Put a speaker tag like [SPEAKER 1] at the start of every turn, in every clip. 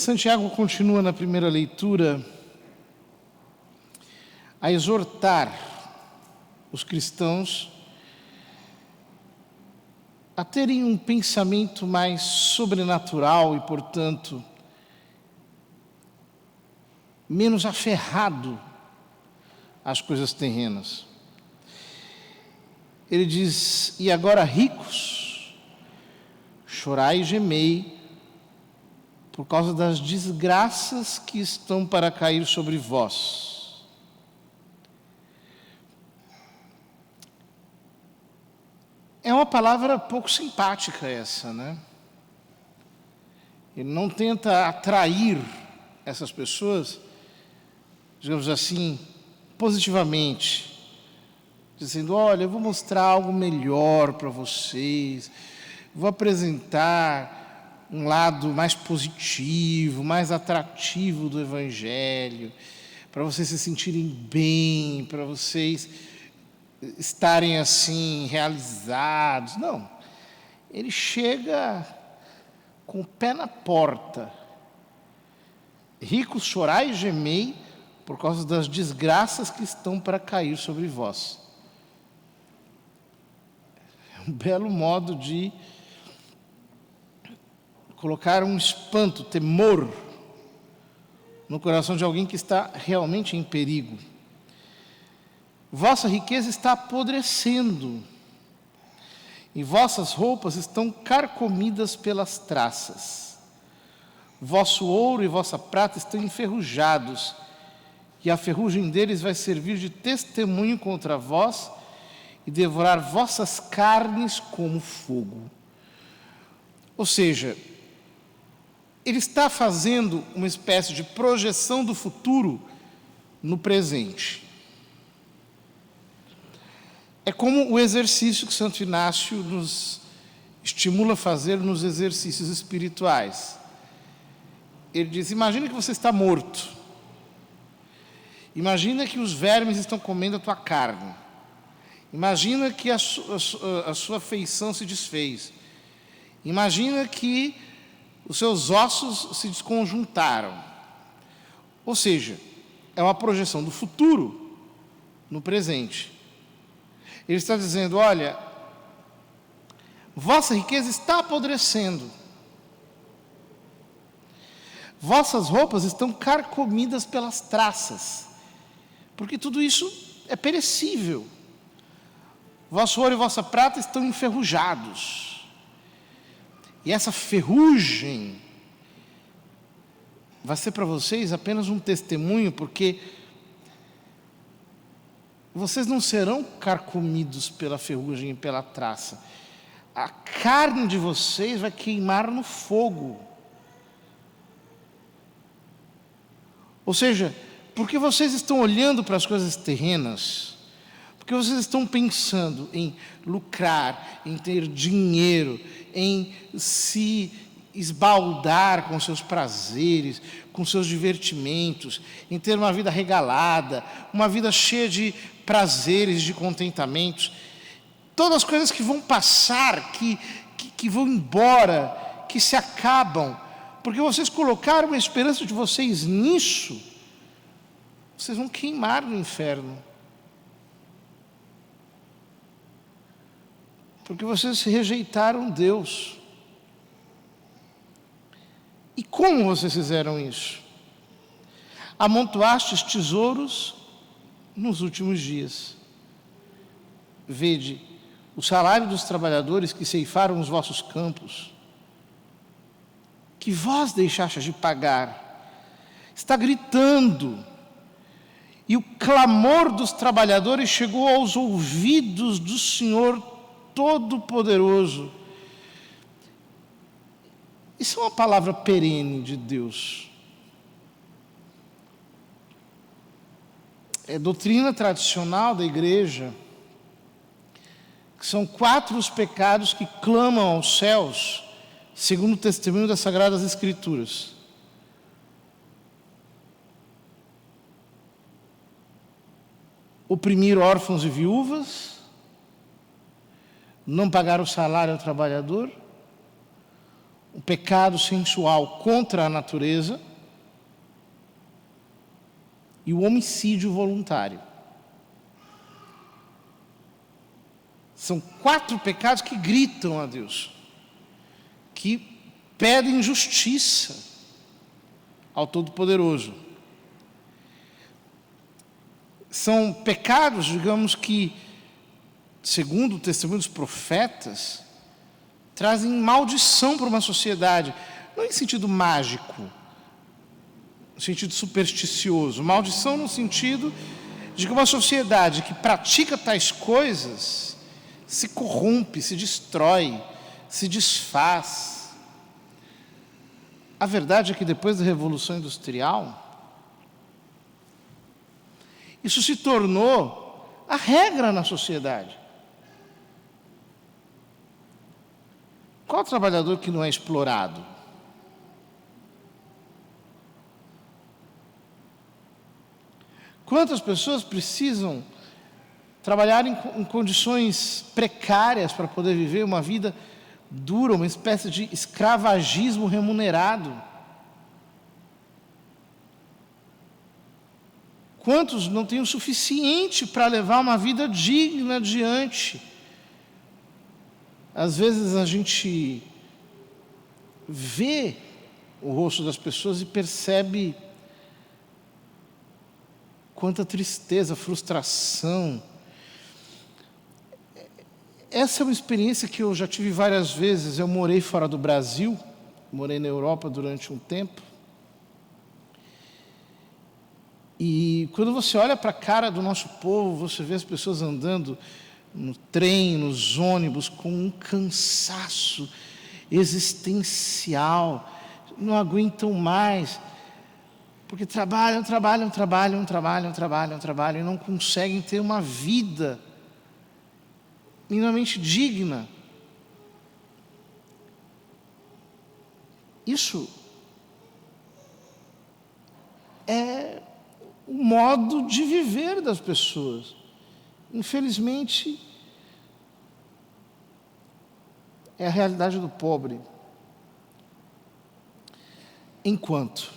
[SPEAKER 1] Santiago continua na primeira leitura a exortar os cristãos a terem um pensamento mais sobrenatural e, portanto, menos aferrado às coisas terrenas. Ele diz: e agora, ricos, chorai e gemei por causa das desgraças que estão para cair sobre vós. É uma palavra pouco simpática essa, né? Ele não tenta atrair essas pessoas, digamos assim, positivamente, dizendo: olha, eu vou mostrar algo melhor para vocês, vou apresentar um lado mais positivo, mais atrativo do Evangelho, para vocês se sentirem bem, para vocês estarem assim realizados. Não, ele chega com o pé na porta. Ricos, chorai e gemei por causa das desgraças que estão para cair sobre vós. É um belo modo de colocar um espanto, temor no coração de alguém que está realmente em perigo. Vossa riqueza está apodrecendo e vossas roupas estão carcomidas pelas traças. Vosso ouro e vossa prata estão enferrujados, e a ferrugem deles vai servir de testemunho contra vós e devorar vossas carnes como fogo. Ou seja, ele está fazendo uma espécie de projeção do futuro no presente. É como o exercício que Santo Inácio nos estimula a fazer nos exercícios espirituais. Ele diz: imagina que você está morto. Imagina que os vermes estão comendo a tua carne. Imagina que a sua feição se desfez. Imagina que os seus ossos se desconjuntaram. Ou seja, é uma projeção do futuro no presente. Ele está dizendo: olha, vossa riqueza está apodrecendo. Vossas roupas estão carcomidas pelas traças, porque tudo isso é perecível. Vosso ouro e vossa prata estão enferrujados. E essa ferrugem vai ser para vocês apenas um testemunho, porque vocês não serão carcomidos pela ferrugem e pela traça. A carne de vocês vai queimar no fogo. Ou seja, porque vocês estão olhando para as coisas terrenas, porque vocês estão pensando em lucrar, em ter dinheiro, em se esbaldar com seus prazeres, com seus divertimentos, em ter uma vida regalada, uma vida cheia de prazeres, de contentamentos, todas as coisas que vão passar, que vão embora, que se acabam, porque vocês colocaram a esperança de vocês nisso, vocês vão queimar no inferno. Porque vocês rejeitaram Deus. E como vocês fizeram isso? Amontoastes tesouros nos últimos dias. Vede o salário dos trabalhadores que ceifaram os vossos campos, que vós deixastes de pagar, está gritando, e o clamor dos trabalhadores chegou aos ouvidos do Senhor Todo-Poderoso. Isso é uma palavra perene de Deus. É doutrina tradicional da igreja, que são 4 os pecados que clamam aos céus, segundo o testemunho das Sagradas Escrituras. Oprimir órfãos e viúvas, não pagar o salário ao trabalhador, o pecado sensual contra a natureza e o homicídio voluntário. São 4 pecados que gritam a Deus, que pedem justiça ao Todo-Poderoso. São pecados, digamos que, segundo o testemunho dos profetas, trazem maldição para uma sociedade, não em sentido mágico, no sentido supersticioso, maldição no sentido de que uma sociedade que pratica tais coisas se corrompe, se destrói, se desfaz. A verdade é que depois da Revolução Industrial, isso se tornou a regra na sociedade. Qual trabalhador que não é explorado? Quantas pessoas precisam trabalhar em condições precárias para poder viver uma vida dura, uma espécie de escravagismo remunerado? Quantos não têm o suficiente para levar uma vida digna adiante? Às vezes a gente vê o rosto das pessoas e percebe quanta tristeza, frustração. Essa é uma experiência que eu já tive várias vezes. Eu morei fora do Brasil, morei na Europa durante um tempo. E quando você olha para a cara do nosso povo, você vê as pessoas andando no trem, nos ônibus, com um cansaço existencial, não aguentam mais, porque trabalham e não conseguem ter uma vida minimamente digna. Isso é o modo de viver das pessoas. Infelizmente, é a realidade do pobre. Enquanto,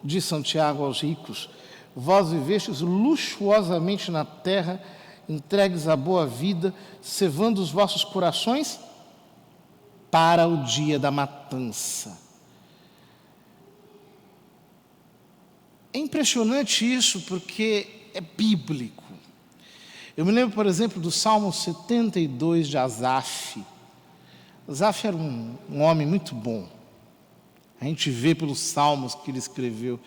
[SPEAKER 1] diz Santiago aos ricos, vós vivestes luxuosamente na terra, entregues à boa vida, cevando os vossos corações para o dia da matança. É impressionante isso porque é bíblico. Eu me lembro, por exemplo, do Salmo 72 de Asaf. Asaf era um homem muito bom. A gente vê pelos salmos que ele escreveu,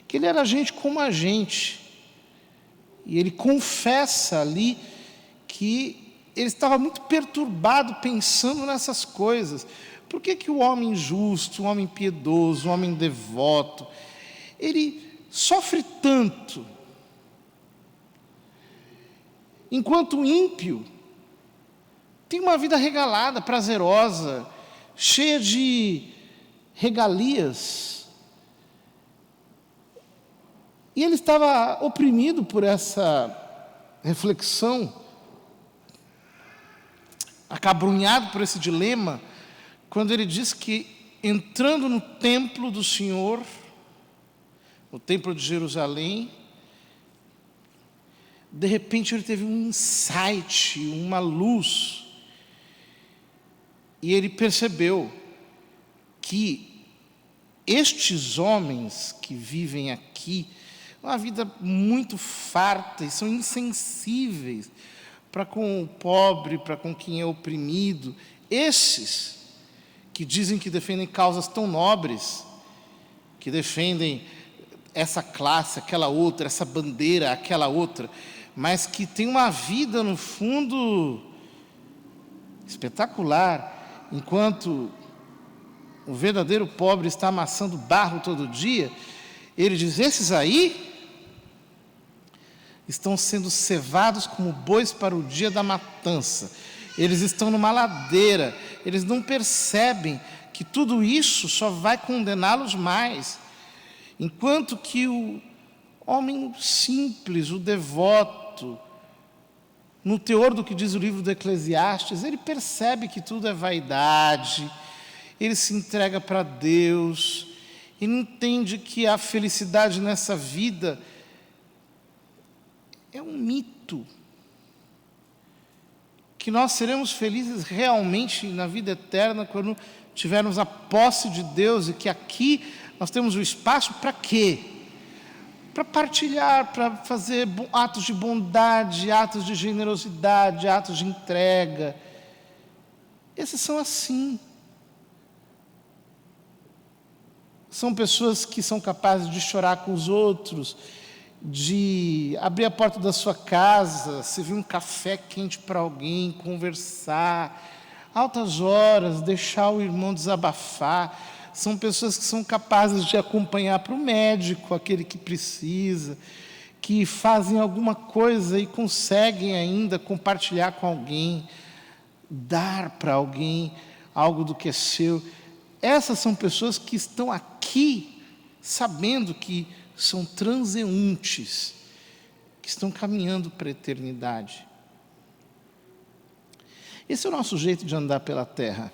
[SPEAKER 1] que ele era gente como a gente. E ele confessa ali que ele estava muito perturbado pensando nessas coisas. Por que o homem justo, o homem piedoso, o homem devoto, ele sofre tanto, enquanto o ímpio tem uma vida regalada, prazerosa, cheia de regalias? E ele estava oprimido por essa reflexão, acabrunhado por esse dilema, quando ele diz que, entrando no templo do Senhor, no templo de Jerusalém, de repente ele teve um insight, uma luz, e ele percebeu que estes homens que vivem aqui, uma vida muito farta, e são insensíveis para com o pobre, para com quem é oprimido, esses que dizem que defendem causas tão nobres, que defendem essa classe, aquela outra, essa bandeira, aquela outra, mas que tem uma vida, no fundo, espetacular, enquanto o verdadeiro pobre está amassando barro todo dia. Ele diz: esses aí estão sendo cevados como bois para o dia da matança. Eles estão numa ladeira, eles não percebem que tudo isso só vai condená-los mais. Enquanto que o homem simples, o devoto, no teor do que diz o livro do Eclesiastes, ele percebe que tudo é vaidade, ele se entrega para Deus, ele entende que a felicidade nessa vida é um mito, que nós seremos felizes realmente na vida eterna quando tivermos a posse de Deus, e que aqui nós temos o espaço para quê? Para partilhar, para fazer atos de bondade, atos de generosidade, atos de entrega. Esses são assim. São pessoas que são capazes de chorar com os outros, de abrir a porta da sua casa, servir um café quente para alguém, conversar, altas horas, deixar o irmão desabafar. São pessoas que são capazes de acompanhar para o médico aquele que precisa, que fazem alguma coisa e conseguem ainda compartilhar com alguém, dar para alguém algo do que é seu. Essas são pessoas que estão aqui sabendo que são transeuntes, que estão caminhando para a eternidade. Esse é o nosso jeito de andar pela terra.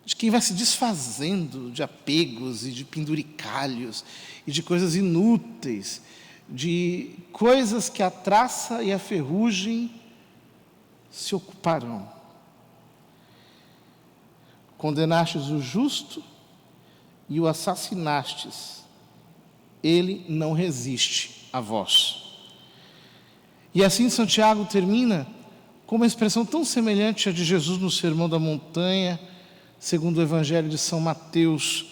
[SPEAKER 1] De quem vai se desfazendo de apegos e de penduricalhos e de coisas inúteis, de coisas que a traça e a ferrugem se ocuparão. Condenastes o justo e o assassinastes, ele não resiste a vós. E assim Santiago termina com uma expressão tão semelhante à de Jesus no Sermão da Montanha, segundo o Evangelho de São Mateus,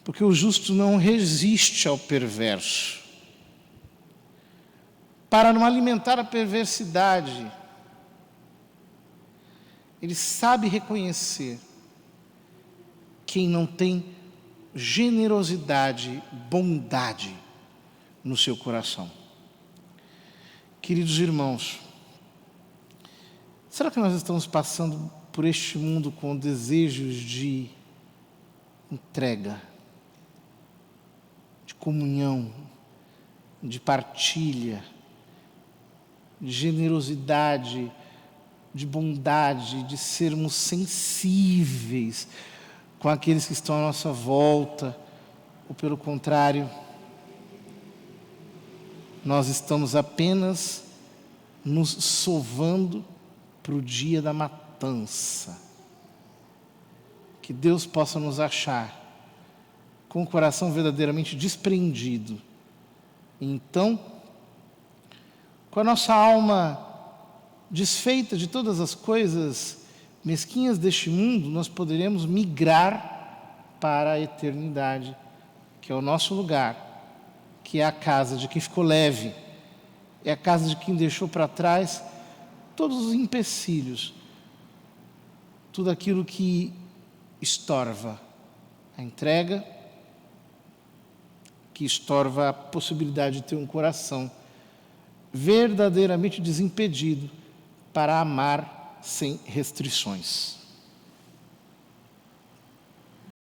[SPEAKER 1] porque o justo não resiste ao perverso. Para não alimentar a perversidade, ele sabe reconhecer quem não tem generosidade, bondade no seu coração. Queridos irmãos, será que nós estamos passando por este mundo com desejos de entrega, de comunhão, de partilha, de generosidade, de bondade, de sermos sensíveis com aqueles que estão à nossa volta, ou pelo contrário, nós estamos apenas nos sovando para o dia da matança? Que Deus possa nos achar com o coração verdadeiramente desprendido. Então, com a nossa alma desfeita de todas as coisas mesquinhas deste mundo, nós poderemos migrar para a eternidade, que é o nosso lugar, que é a casa de quem ficou leve, é a casa de quem deixou para trás todos os empecilhos, tudo aquilo que estorva a entrega, que estorva a possibilidade de ter um coração verdadeiramente desimpedido para amar sem restrições.